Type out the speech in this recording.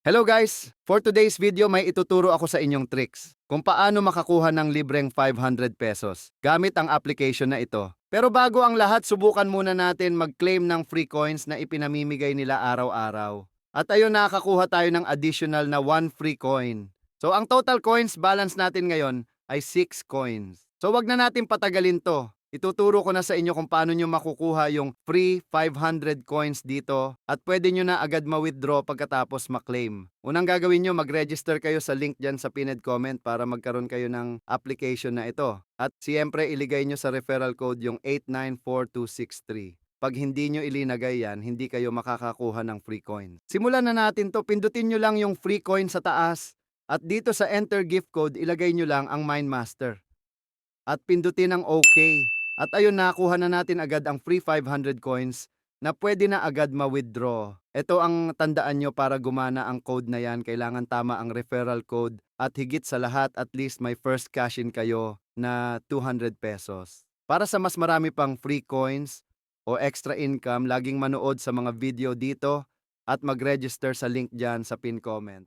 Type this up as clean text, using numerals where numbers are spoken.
Hello guys! For today's video may ituturo ako sa inyong tricks kung paano makakuha ng libreng 500 pesos gamit ang application na ito. Pero bago ang lahat, subukan muna natin mag-claim ng free coins na ipinamimigay nila araw-araw. At ayun, nakakakuha tayo ng additional na 1 free coin. So ang total coins balance natin ngayon ay 6 coins. So wag na natin patagalin to. Ituturo ko na sa inyo kung paano nyo makukuha yung free 500 coins dito at pwede nyo na agad ma-withdraw pagkatapos ma-claim. Unang gagawin nyo, mag-register kayo sa link dyan sa pinned comment para magkaroon kayo ng application na ito. At siyempre, iligay nyo sa referral code yung 894263. Pag hindi nyo ilinagay yan, hindi kayo makakakuha ng free coin. Simulan na natin to. Pindutin nyo lang yung free coin sa taas at dito sa enter gift code, ilagay nyo lang ang Mindmaster. At pindutin ang OK. At ayun, nakuha na natin agad ang free 500 coins na pwede na agad ma-withdraw. Ito ang tandaan nyo para gumana ang code na yan. Kailangan tama ang referral code at higit sa lahat, at least may first cash in kayo na 200 pesos. Para sa mas marami pang free coins o extra income, laging manood sa mga video dito at mag-register sa link dyan sa pin comment.